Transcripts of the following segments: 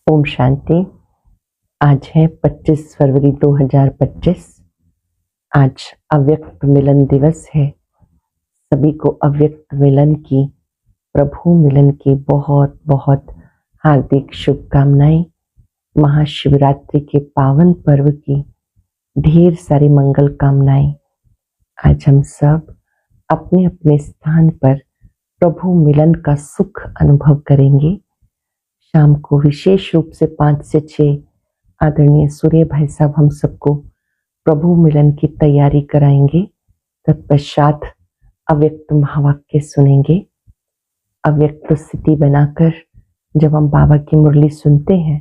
ओम शांति। आज है 25 फरवरी 2025। आज अव्यक्त मिलन दिवस है। सभी को अव्यक्त मिलन की, प्रभु मिलन की बहुत बहुत हार्दिक शुभकामनाएं। महाशिवरात्रि के पावन पर्व की ढेर सारी मंगल कामनाएं। आज हम सब अपने अपने स्थान पर प्रभु मिलन का सुख अनुभव करेंगे। शाम को विशेष रूप से 5 से 6 आदरणीय सूर्य भाई साहब हम सबको प्रभु मिलन की तैयारी कराएंगे। तत्पश्चात अव्यक्त महावाक्य सुनेंगे। अव्यक्त स्थिति बनाकर जब हम बाबा की मुरली सुनते हैं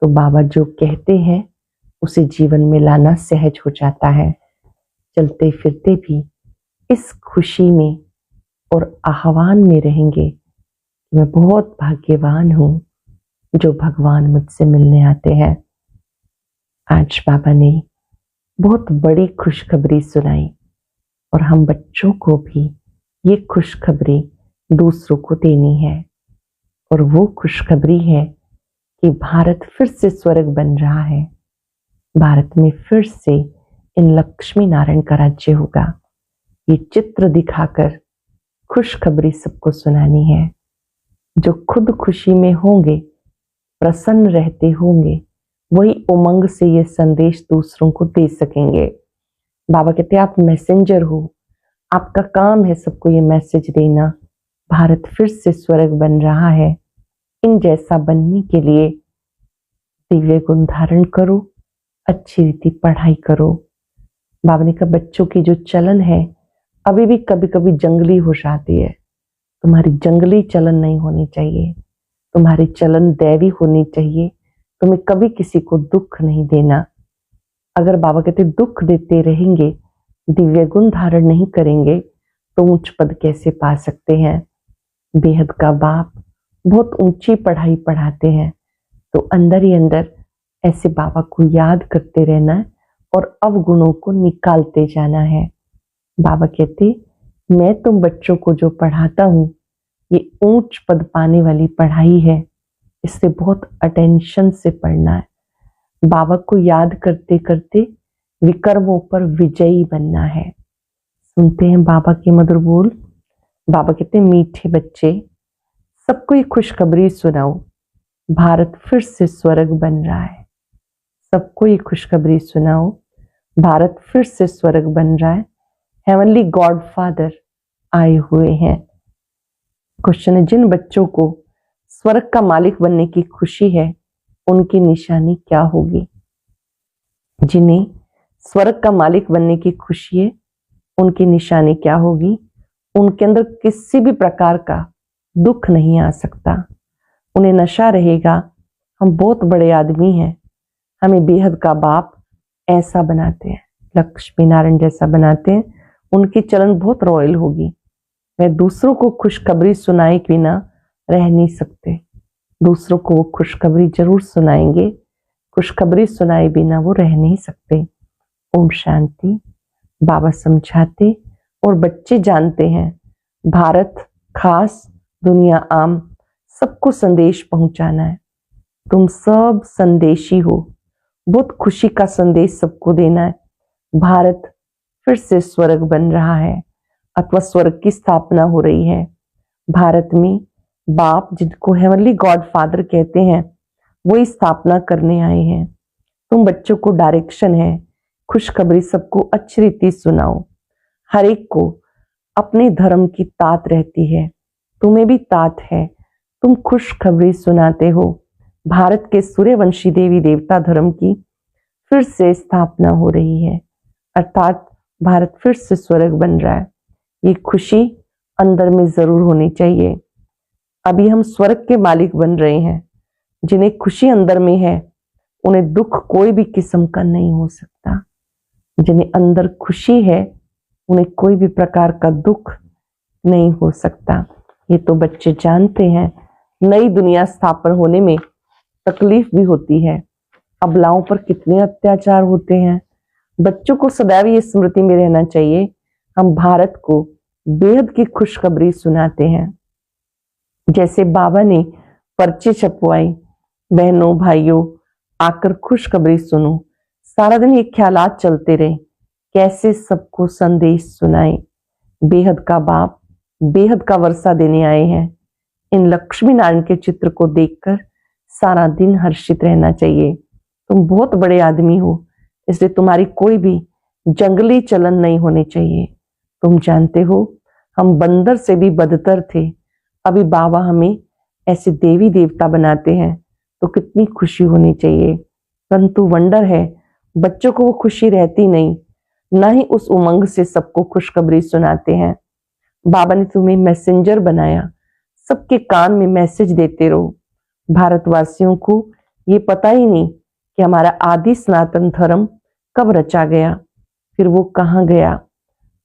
तो बाबा जो कहते हैं उसे जीवन में लाना सहज हो जाता है। चलते फिरते भी इस खुशी में और आह्वान में रहेंगे। मैं बहुत भाग्यवान हूँ जो भगवान मुझसे मिलने आते हैं। आज बाबा ने बहुत बड़ी खुशखबरी सुनाई और हम बच्चों को भी ये खुशखबरी दूसरों को देनी है। और वो खुशखबरी है कि भारत फिर से स्वर्ग बन रहा है। भारत में फिर से इन लक्ष्मी नारायण का राज्य होगा। ये चित्र दिखाकर खुशखबरी सबको सुनानी है। जो खुद खुशी में होंगे, प्रसन्न रहते होंगे, वही उमंग से ये संदेश दूसरों को दे सकेंगे। बाबा कहते हैं आप मैसेंजर हो, आपका काम है सबको ये मैसेज देना। भारत फिर से स्वर्ग बन रहा है। इन जैसा बनने के लिए दिव्य गुण धारण करो, अच्छी रीति पढ़ाई करो। बाबा ने कहा बच्चों की जो चलन है अभी भी कभी कभी जंगली हो जाती है। तुम्हारी जंगली चलन नहीं होनी चाहिए, तुम्हारी चलन दैवी होनी चाहिए। तुम्हें कभी किसी को दुख नहीं देना। अगर बाबा कहते दुख देते रहेंगे, दिव्य गुण धारण नहीं करेंगे तो उच्च पद कैसे पा सकते हैं। बेहद का बाप बहुत ऊंची पढ़ाई पढ़ाते हैं, तो अंदर ही अंदर ऐसे बाबा को याद करते रहना है और अवगुणों को निकालते जाना है। बाबा कहते मैं तुम बच्चों को जो पढ़ाता हूँ ये ऊंच पद पाने वाली पढ़ाई है। इससे बहुत अटेंशन से पढ़ना है। बाबा को याद करते करते विकर्मों पर विजयी बनना है। सुनते हैं बाबा के मधुर बोल। बाबा कहते हैं मीठे बच्चे सबको ये खुशखबरी सुनाओ, भारत फिर से स्वर्ग बन रहा है। सबको ये खुशखबरी सुनाओ, भारत फिर से स्वर्ग बन रहा है। हेवनली गॉड फादर आए हुए हैं। क्वेश्चन है जिन बच्चों को स्वर्ग का मालिक बनने की खुशी है उनकी निशानी क्या होगी। जिन्हें स्वर्ग का मालिक बनने की खुशी है उनकी निशानी क्या होगी। उनके अंदर किसी भी प्रकार का दुख नहीं आ सकता। उन्हें नशा रहेगा हम बहुत बड़े आदमी हैं, हमें बेहद का बाप ऐसा बनाते हैं, लक्ष्मी नारायण जैसा बनाते हैं। उनकी चलन बहुत रॉयल होगी। मैं दूसरों को खुशखबरी सुनाए के बिना रह नहीं सकते। दूसरों को वो खुशखबरी जरूर सुनाएंगे। खुशखबरी सुनाए बिना वो रह नहीं सकते। ओम शांति। बाबा समझाते और बच्चे जानते हैं भारत खास, दुनिया आम, सबको संदेश पहुंचाना है। तुम सब संदेशी हो। बहुत खुशी का संदेश सबको देना है। भारत फिर से स्वर्ग बन रहा है अथवा स्वर्ग की स्थापना हो रही है। भारत में बाप जिनको हेवनली गॉड फादर कहते हैं वही स्थापना करने आए हैं। तुम बच्चों को डायरेक्शन है, खुशखबरी सबको अच्छी रीति सुनाओ। हर एक को अपने धर्म की तात रहती है, तुम्हें भी तात है। तुम खुशखबरी सुनाते हो। भारत के सूर्यवंशी देवी देवता धर्म की फिर से स्थापना हो रही है, अर्थात भारत फिर से स्वर्ग बन रहा है। ये खुशी अंदर में जरूर होनी चाहिए। अभी हम स्वर्ग के मालिक बन रहे हैं। जिन्हें खुशी अंदर में है उन्हें दुख कोई भी किस्म का नहीं हो सकता। जिन्हें अंदर खुशी है उन्हें कोई भी प्रकार का दुख नहीं हो सकता। ये तो बच्चे जानते हैं। नई दुनिया स्थापन होने में तकलीफ भी होती है। अबलाओं पर कितने अत्याचार होते हैं। बच्चों को सदैव ये स्मृति में रहना चाहिए हम भारत को बेहद की खुशखबरी सुनाते हैं। जैसे बाबा ने पर्चे छपवाई, बहनों भाइयों, आकर खुशखबरी सुनो। सारा दिन ये ख्यालात चलते रहे, कैसे सबको संदेश सुनाए। बेहद का बाप बेहद का वर्षा देने आए हैं। इन लक्ष्मी नारायण के चित्र को देखकर सारा दिन हर्षित रहना चाहिए। तुम बहुत बड़े आदमी हो, इसलिए तुम्हारी कोई भी जंगली चलन नहीं होनी चाहिए। तुम जानते हो, हम बंदर से भी बदतर थे। अभी बाबा हमें ऐसे देवी देवता बनाते हैं तो कितनी खुशी होनी चाहिए। परंतु वंडर है, बच्चों को वो खुशी रहती नहीं, ना ही उस उमंग से सबको खुशखबरी सुनाते हैं। बाबा ने तुम्हें मैसेंजर बनाया, सबके कान में मैसेज देते रहो। भारतवासियों को ये पता ही नहीं कि हमारा आदि सनातन धर्म कब रचा गया, फिर वो कहाँ गया।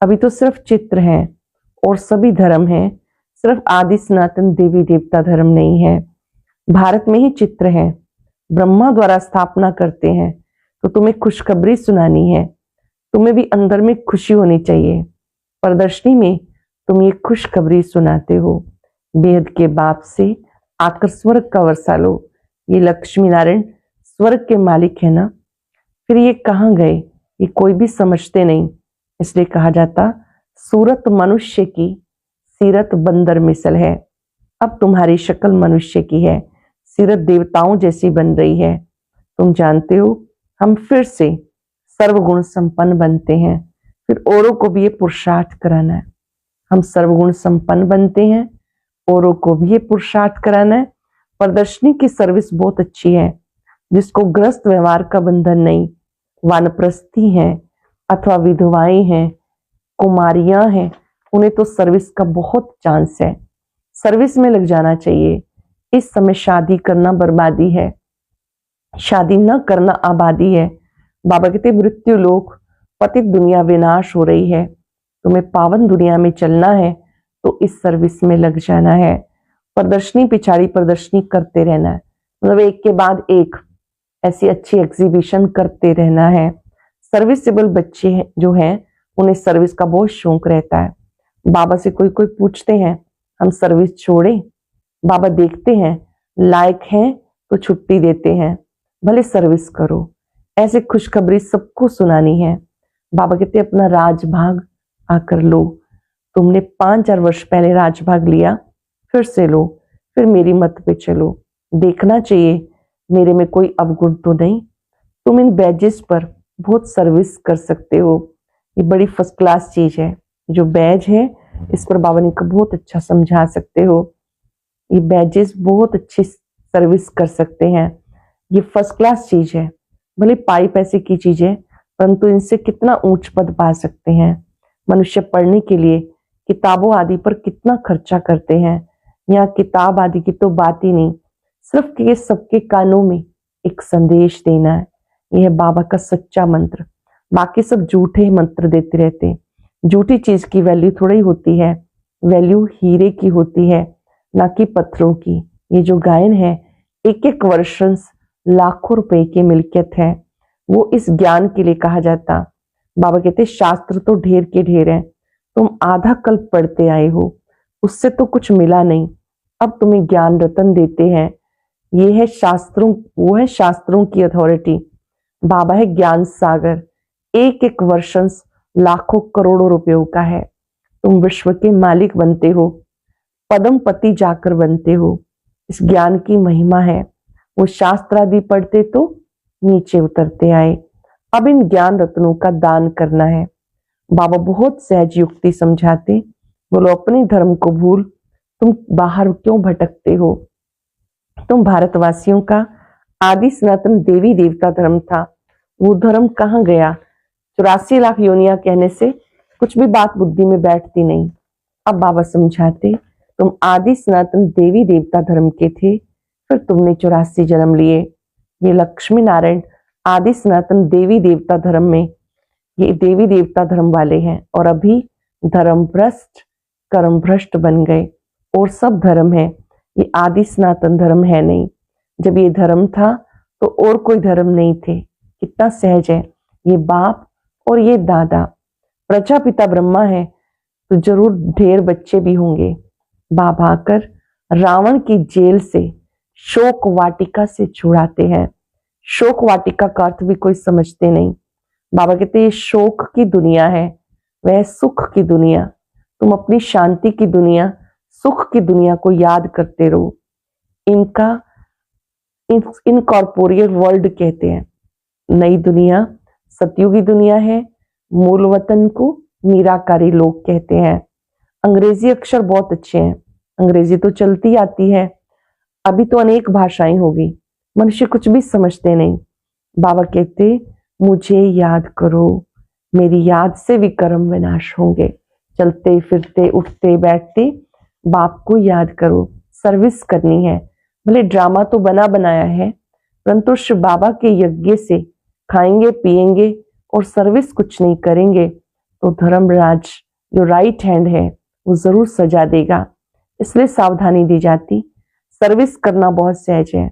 अभी तो सिर्फ चित्र हैं और सभी धर्म हैं, सिर्फ आदि सनातन देवी देवता धर्म नहीं है। भारत में ही चित्र है, ब्रह्मा द्वारा स्थापना करते हैं। तो तुम्हें खुशखबरी सुनानी है, तुम्हें भी अंदर में खुशी होनी चाहिए। प्रदर्शनी में तुम ये खुशखबरी सुनाते हो। बेहद के बाप से आकर स्वर्ग का वर्षा लो। ये लक्ष्मी नारायण स्वर्ग के मालिक है ना, फिर ये कहाँ गए ये कोई भी समझते नहीं। इसलिए कहा जाता, सूरत मनुष्य की सीरत बंदर मिसल है। अब तुम्हारी शक्ल मनुष्य की है, सीरत देवताओं जैसी बन रही है। तुम जानते हो, हम फिर से सर्वगुण संपन्न बनते हैं, फिर औरों को भी ये पुरुषार्थ कराना है। हम सर्वगुण संपन्न बनते हैं, औरों को भी ये पुरुषार्थ कराना है। प्रदर्शनी की सर्विस बहुत अच्छी है। जिसको गृहस्थ व्यवहार का बंधन नहीं, वानप्रस्थी हैं अथवा विधवाएं हैं, कुमारियां हैं, उन्हें तो सर्विस का बहुत चांस है। सर्विस में लग जाना चाहिए। इस समय शादी करना बर्बादी है, शादी न करना आबादी है। बाबा कहते मृत्यु लोक पतित दुनिया विनाश हो रही है। तुम्हें पावन दुनिया में चलना है तो इस सर्विस में लग जाना है। प्रदर्शनी पिछाड़ी प्रदर्शनी करते रहना है, मतलब एक के बाद एक ऐसी अच्छी एग्जीबिशन करते रहना है। सर्विसेबल बच्चे जो हैं उन्हें सर्विस का बहुत शौक रहता है। बाबा से कोई कोई पूछते हैं हम सर्विस छोड़ें, बाबा देखते हैं लायक हैं तो छुट्टी देते हैं, भले सर्विस करो। ऐसे खुशखबरी सबको सुनानी है। बाबा कहते अपना राजभाग आकर लो। तुमने 5-4 वर्ष पहले राजभाग लिया, फिर से लो, फिर मेरी मत पे चलो। देखना चाहिए मेरे में कोई अवगुण तो नहीं। तुम इन बैजेस पर बहुत सर्विस कर सकते हो। ये बड़ी फर्स्ट क्लास चीज है। जो बैज है इस पर बाबा ने बहुत अच्छा समझा सकते हो। ये बैजेस बहुत अच्छी सर्विस कर सकते हैं। ये फर्स्ट क्लास चीज है, भले पाई पैसे की चीज है, परंतु इनसे कितना ऊंच पद पा सकते हैं। मनुष्य पढ़ने के लिए किताबों आदि पर कितना खर्चा करते हैं। यहाँ किताब आदि की तो बात ही नहीं, सिर्फ ये सबके कानों में एक संदेश देना है। यह है बाबा का सच्चा मंत्र। बाकी सब झूठे मंत्र देते रहते हैं। झूठी चीज की वैल्यू थोड़ी होती है, वैल्यू हीरे की होती है, ना कि पत्थरों की। ये जो गायन है एक एक वर्षन लाखों रुपए की मिल्कियत है। वो इस ज्ञान के लिए कहा जाता। बाबा कहते शास्त्र तो ढेर के ढेर है, तुम आधा कल्प पढ़ते आए हो, उससे तो कुछ मिला नहीं। अब तुम्हें ज्ञान रतन देते हैं। ये है शास्त्रों, वो है शास्त्रों की अथॉरिटी। बाबा है ज्ञान सागर, एक एक वर्षन लाखों करोड़ों रुपयों का है। तुम विश्व के मालिक बनते हो, पदमपति जाकर बनते हो। इस ज्ञान की महिमा है। वो शास्त्र आदि पढ़ते तो नीचे उतरते आए। अब इन ज्ञान रत्नों का दान करना है। बाबा बहुत सहज युक्ति समझाते, बोलो अपने धर्म को भूल, तुम बाहर क्यों भटकते हो। तुम भारतवासियों का आदि सनातन देवी देवता धर्म था, वो धर्म कहाँ गया। 84 लाख योनिया कहने से कुछ भी बात बुद्धि में बैठती नहीं। अब बाबा समझाते, तुम आदि सनातन देवी देवता धर्म के थे, फिर तुमने 84 जन्म लिए। ये लक्ष्मी नारायण आदि सनातन देवी देवता धर्म में, ये देवी देवता धर्म वाले हैं, और अभी धर्म भ्रष्ट कर्म भ्रष्ट बन गए और सब धर्म है। ये आदि सनातन धर्म है नहीं। जब ये धर्म था तो और कोई धर्म नहीं थे। कितना सहज है। ये बाप और ये दादा, प्रजापिता ब्रह्मा है तो जरूर ढेर बच्चे भी होंगे। बाप आकर रावण की जेल से शोक वाटिका से छुड़ाते हैं। शोक वाटिका का अर्थ भी कोई समझते नहीं। बाबा कहते ये शोक की दुनिया है, वह सुख की दुनिया। तुम अपनी शांति की दुनिया, सुख की दुनिया को याद करते रहो। इनका इनकॉर्पोरियल वर्ल्ड कहते हैं। नई दुनिया सतयुगी दुनिया है, मूल वतन को निराकारी लोग कहते हैं। अंग्रेजी अक्षर बहुत अच्छे हैं, अंग्रेजी तो चलती आती है, अभी तो अनेक भाषाएं होगी, मनुष्य कुछ भी समझते नहीं। बाबा कहते मुझे याद करो, मेरी याद से विकर्म विनाश होंगे। चलते फिरते उठते बैठते बाप को याद करो, सर्विस करनी है। भले ड्रामा तो बना बनाया है, परंतु शिव बाबा के यज्ञ से खाएंगे पिएंगे और सर्विस कुछ नहीं करेंगे तो धर्मराज जो राइट हैंड है वो जरूर सजा देगा। इसलिए सावधानी दी जाती। सर्विस करना बहुत सहज है,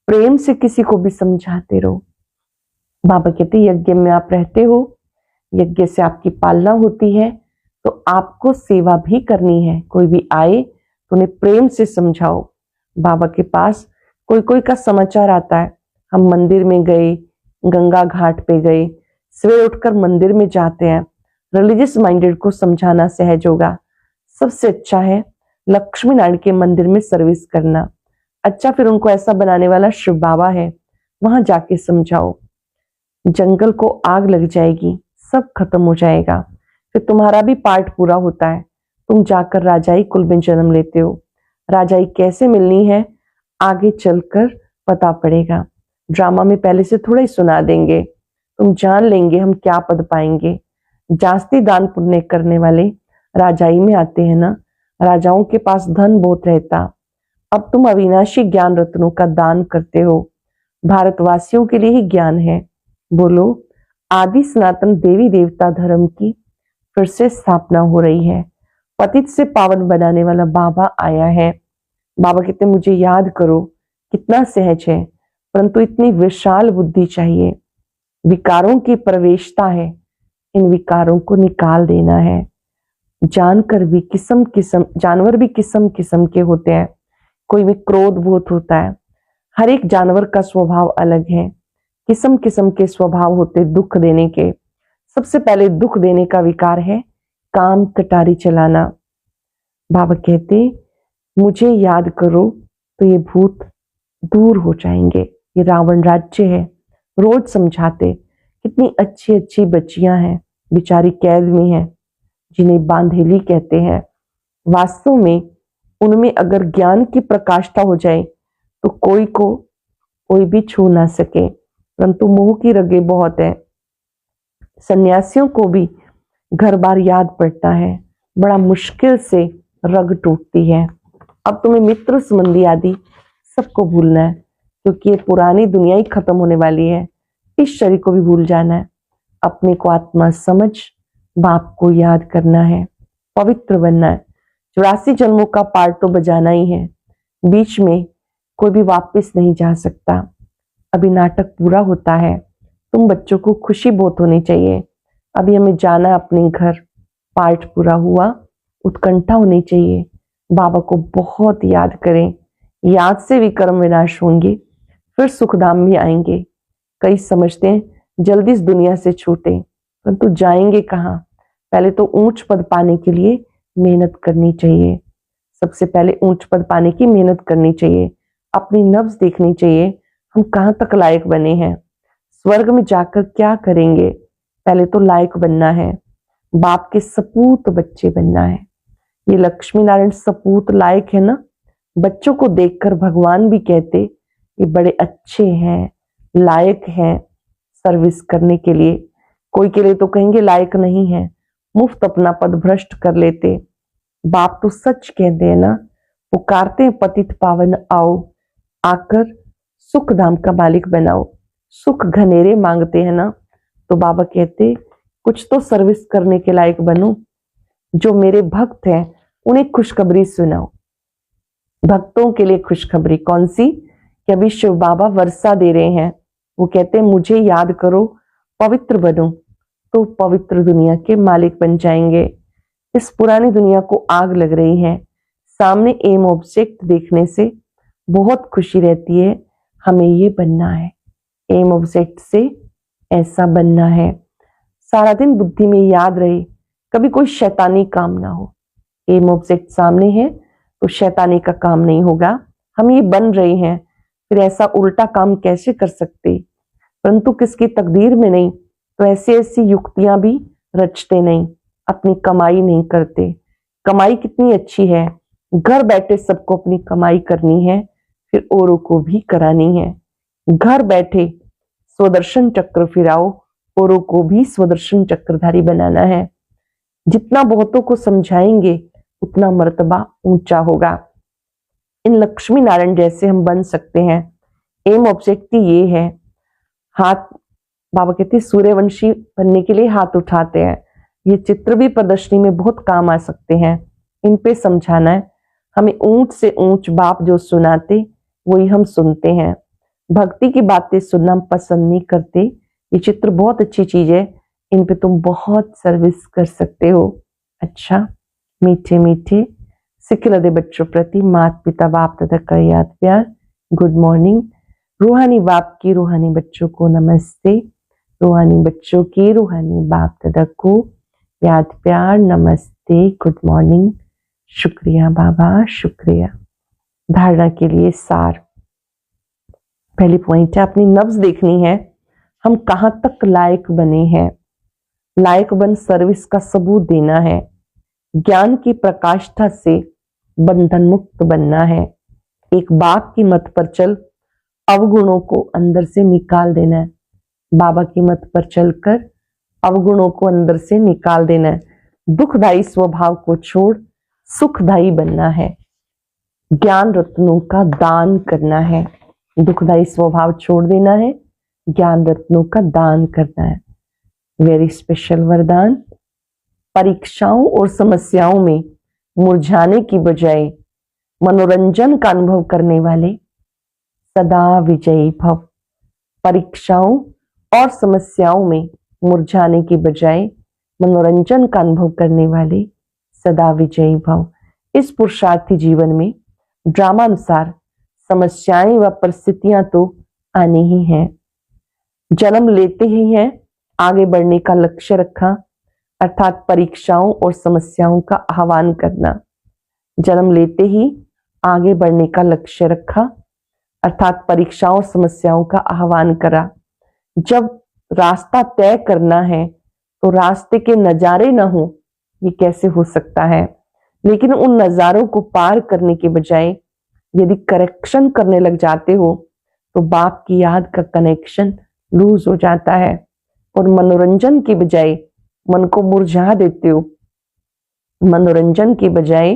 प्रेम से किसी को भी समझाते रहो। बाबा कहते यज्ञ में आप रहते हो, यज्ञ से आपकी पालना होती है, तो आपको सेवा भी करनी है। कोई भी आए तो उन्हें प्रेम से समझाओ। बाबा के पास कोई कोई का समाचार आता है, हम मंदिर में गए, गंगा घाट पे गए, सवेरे उठकर मंदिर में जाते हैं। रिलीजियस माइंडेड को समझाना सहज होगा। सबसे अच्छा है लक्ष्मी नारायण के मंदिर में सर्विस करना। अच्छा, फिर उनको ऐसा बनाने वाला शिव बाबा है, वहां जाके समझाओ। जंगल को आग लग जाएगी, सब खत्म हो जाएगा, फिर तुम्हारा भी पार्ट पूरा होता है। तुम जाकर राजाई कुल में जन्म लेते हो। राजाई कैसे मिलनी है आगे चलकर पता पड़ेगा। ड्रामा में पहले से थोड़ा ही सुना देंगे, तुम जान लेंगे हम क्या पद पाएंगे। जास्ती दान पुण्य करने वाले राजाई में आते हैं ना। राजाओं के पास धन बहुत रहता, अब तुम अविनाशी ज्ञान रत्नों का दान करते हो। भारतवासियों के लिए ही ज्ञान है। बोलो, आदि सनातन देवी देवता धर्म की फिर से स्थापना हो रही है। पतित से पावन बनाने वाला बाबा आया है। बाबा कहते मुझे याद करो। कितना सहज है, परंतु इतनी विशाल बुद्धि चाहिए। विकारों की प्रवेशता है, इन विकारों को निकाल देना है। जानकर भी किस्म किस्म जानवर भी किस्म किस्म के होते हैं। कोई भी क्रोध बहुत होता है। हर एक जानवर का स्वभाव अलग है। किस्म किस्म के स्वभाव होते दुख देने के। सबसे पहले दुख देने का विकार है काम कटारी चलाना। बाबा कहते मुझे याद करो तो ये भूत दूर हो जाएंगे। ये रावण राज्य है। रोज समझाते कितनी अच्छी अच्छी बच्चियां हैं, बेचारी कैद में हैं, जिन्हें बांधेली कहते हैं। वास्तव में उनमें अगर ज्ञान की प्रकाष्ठा हो जाए तो कोई भी छू ना सके, परंतु मोह की रगें बहुत है। सन्यासियों को भी घर बार याद पड़ता है, बड़ा मुश्किल से रग टूटती है। अब तुम्हें मित्र संबंधी आदि सबको भूलना है, क्योंकि ये पुरानी दुनिया ही खत्म होने वाली है। इस शरीर को भी भूल जाना है। अपने को आत्मा समझ बाप को याद करना है, पवित्र बनना है। 84 जन्मों का पार्ट तो बजाना ही है। बीच में कोई भी वापस नहीं जा सकता। अभी नाटक पूरा होता है। तुम बच्चों को खुशी बहुत होनी चाहिए। अभी हमें जाना है अपने घर, पार्ट पूरा हुआ, उत्कंठा होनी चाहिए। बाबा को बहुत याद करें। याद से विकर्म विनाश होंगे, फिर सुखधाम भी आएंगे। कई समझते हैं जल्दी इस दुनिया से छूटे, परंतु जाएंगे कहाँ। पहले तो ऊंच पद पाने के लिए मेहनत करनी चाहिए। सबसे पहले ऊंच पद पाने की मेहनत करनी चाहिए। अपनी नब्ज देखनी चाहिए, हम कहाँ तक लायक बने हैं। स्वर्ग में जाकर क्या करेंगे, पहले तो लायक बनना है। बाप के सपूत बच्चे बनना है। ये लक्ष्मी नारायण सपूत लायक है ना। बच्चों को देखकर भगवान भी कहते ये बड़े अच्छे हैं, लायक हैं सर्विस करने के लिए। कोई के लिए तो कहेंगे लायक नहीं है, मुफ्त अपना पद भ्रष्ट कर लेते। बाप तो सच कहते हैं ना, पुकारते हैं पतित पावन आओ, आकर सुख धाम का मालिक बनाओ। सुख घनेरे मांगते हैं ना, तो बाबा कहते कुछ तो सर्विस करने के लायक बनो। जो मेरे भक्त हैं उन्हें खुशखबरी सुनाओ। भक्तों के लिए खुशखबरी कौन सी, कि अभी शिव बाबा वर्षा दे रहे हैं। वो कहते हैं मुझे याद करो, पवित्र बनो, तो पवित्र दुनिया के मालिक बन जाएंगे। इस पुरानी दुनिया को आग लग रही है। सामने एम ऑब्जेक्ट देखने से बहुत खुशी रहती है, हमें ये बनना है, एम ऑब्जेक्ट से ऐसा बनना है। सारा दिन बुद्धि में याद रहे, कभी कोई शैतानी काम ना हो। एम ऑब्जेक्ट सामने है तो शैतानी का काम नहीं होगा। हम ये बन रहे हैं, फिर ऐसा उल्टा काम कैसे कर सकते, परंतु किसकी तकदीर में नहीं तो ऐसी ऐसी युक्तियां भी रचते नहीं, अपनी कमाई नहीं करते। कमाई कितनी अच्छी है, घर बैठे सबको अपनी कमाई करनी है, फिर औरों को भी करानी है। घर बैठे स्वदर्शन चक्र फिराओ, औरों को भी स्वदर्शन चक्रधारी बनाना है। जितना बहुतों को समझाएंगे उतना मर्तबा ऊंचा होगा। इन लक्ष्मी नारायण जैसे हम बन सकते हैं। एम ऑब्जेक्ट ये है। हाथ, बाबा कहते हैं सूर्यवंशी बनने के लिए हाथ उठाते हैं। ये चित्र भी प्रदर्शनी में बहुत काम आ सकते हैं। इन पे समझाना है हमें। ऊंच से ऊंच बाप जो सुनाते वही हम सुनते हैं। भक्ति की बातें सुनना हम पसंद नहीं करते। ये चित्र बहुत अच्छी चीज है, इन पे तुम बहुत सर्विस कर सकते हो। अच्छा, मीठे मीठे सिखिलदे बच्चों प्रति माता पिता बाप दादा का याद प्यार। Good morning. रूहानी बाप की रूहानी बच्चों को नमस्ते। रूहानी बच्चों की रूहानी बाप दादा को याद प्यार नमस्ते, गुड मॉर्निंग। शुक्रिया बाबा, शुक्रिया। धारणा के लिए सार। पहली पॉइंट है, अपनी नब्ज देखनी है, हम कहां तक लायक बने हैं। लायक बन सर्विस का सबूत देना है। ज्ञान की प्रकाष्ठा से बंधन मुक्त बनना है। एक बाघ की मत पर चल, अवगुणों को अंदर से निकाल देना है। बाबा की मत पर चलकर अवगुणों को अंदर से निकाल देना है। दुखदायी स्वभाव को छोड़ सुखदायी बनना है। ज्ञान रत्नों का दान करना है। दुखदायी स्वभाव छोड़ देना है, ज्ञान रत्नों का दान करना है। वेरी स्पेशल वरदान। परीक्षाओं और समस्याओं में मुरझाने की बजाय मनोरंजन का अनुभव करने वाले सदा विजयी भव। परीक्षाओं और समस्याओं में मुरझाने की बजाय मनोरंजन का अनुभव करने वाले सदा विजयी भव। इस पुरुषार्थी जीवन में ड्रामानुसार समस्याएं व परिस्थितियां तो आनी ही हैं। जन्म लेते ही हैं आगे बढ़ने का लक्ष्य रखा, अर्थात परीक्षाओं और समस्याओं का आह्वान करना। जन्म लेते ही आगे बढ़ने का लक्ष्य रखा, अर्थात परीक्षाओं और समस्याओं का आह्वान करा। जब रास्ता तय करना है तो रास्ते के नजारे ना हो, ये कैसे हो सकता है। लेकिन उन नजारों को पार करने के बजाय यदि करेक्शन करने लग जाते हो तो बाप की याद का कनेक्शन लूज हो जाता है। और मनोरंजन की बजाय मन को मुरझा देते हो, मनोरंजन की बजाय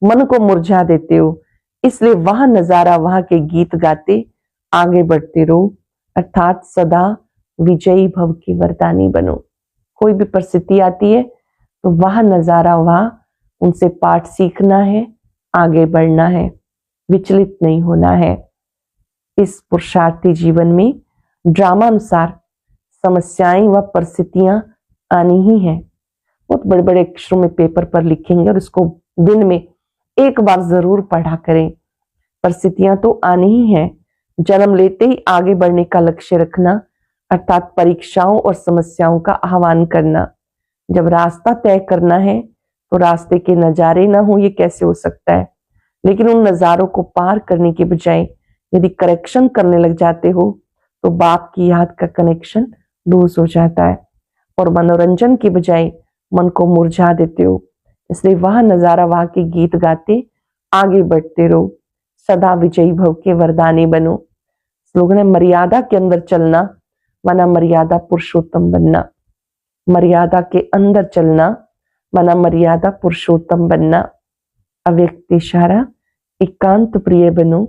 मन को मुरझा देते हो। इसलिए वह नजारा, वहां के गीत गाते आगे बढ़ते रहो, अर्थात सदा विजयी भव की वरदानी बनो। कोई भी परिस्थिति आती है तो वह नजारा, वहां उनसे पाठ सीखना है, आगे बढ़ना है, विचलित नहीं होना है। इस पुरुषार्थी जीवन में ड्रामा अनुसार समस्याएं व परिस्थितियां आनी ही हैं। बहुत बड़े बड़े अक्षरों में पेपर पर लिखेंगे और इसको दिन में एक बार जरूर पढ़ा करें। परिस्थितियां तो आनी ही हैं। जन्म लेते ही आगे बढ़ने का लक्ष्य रखना, अर्थात परीक्षाओं और समस्याओं का आह्वान करना। जब रास्ता तय करना है तो रास्ते के नजारे ना हो, ये कैसे हो सकता है। लेकिन उन नजारों को पार करने के बजाय यदि करेक्शन करने लग जाते हो तो बाप की याद का कनेक्शन लूज हो जाता है और मनोरंजन की बजाय मन को मुरझा देते हो। इसलिए वह नजारा, वहां के गीत गाते आगे बढ़ते रहो, सदा विजयी भव के वरदानी बनो। स्लोगन है, मर्यादा के अंदर चलना वरना मर्यादा पुरुषोत्तम बनना। मर्यादा के अंदर चलना वरना मर्यादा पुरुषोत्तम बनना। अव्यक्त इशारा, एकांत प्रिय बनो,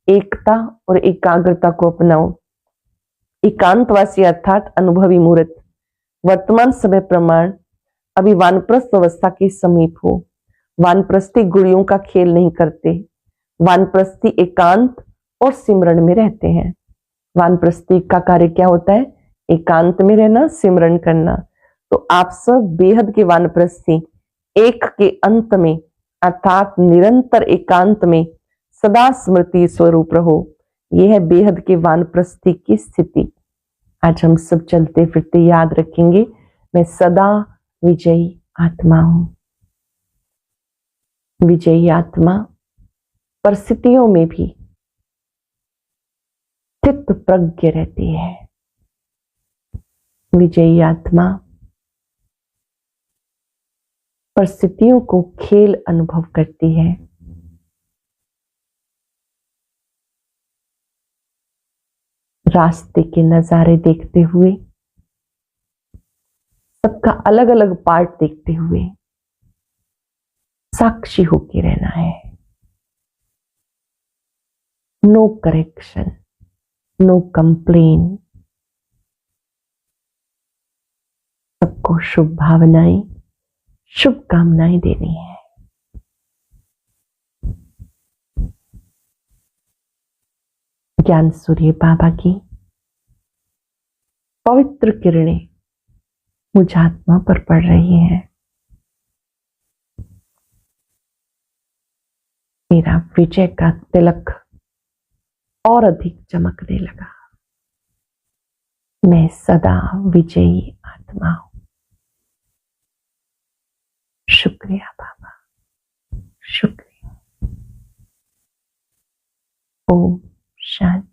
एकता और एकाग्रता को अपनाओ। एकांतवासी अर्थात अनुभवी मूर्त। वर्तमान समय प्रमाण अभी वानप्रस्थ अवस्था के समीप हो। वानप्रस्थी गुड़ियों का खेल नहीं करते। वानप्रस्थी एकांत और सिमरन में रहते हैं। वानप्रस्थी का कार्य क्या होता है? एकांत में रहना, सिमरन करना। तो आप सब बेहद के वानप्रस्थी एक के अंत में अर्थात निरंतर एकांत में सदा स्मृति स्वरूप रहो। यह है बेहद के वानप्रस्थी की स्थिति। आज हम सब चलते फिरते याद रखेंगे, मैं सदा विजयी आत्मा हूं। विजयी आत्मा परिस्थितियों में भी स्थित प्रज्ञ रहती है। विजयी आत्मा परिस्थितियों को खेल अनुभव करती है। रास्ते के नजारे देखते हुए, सबका अलग अलग पार्ट देखते हुए साक्षी होके रहना है। No correction, no complain. सबको शुभ भावनाएं, शुभकामनाएं देनी है। ज्ञान सूर्य बाबा की पवित्र किरणें मुझ आत्मा पर पड़ रही हैं। मेरा विजय का तिलक और अधिक चमकने लगा। मैं सदा विजयी आत्मा हूं। शुक्रिया बाबा, शुक्रिया। ओम शांति।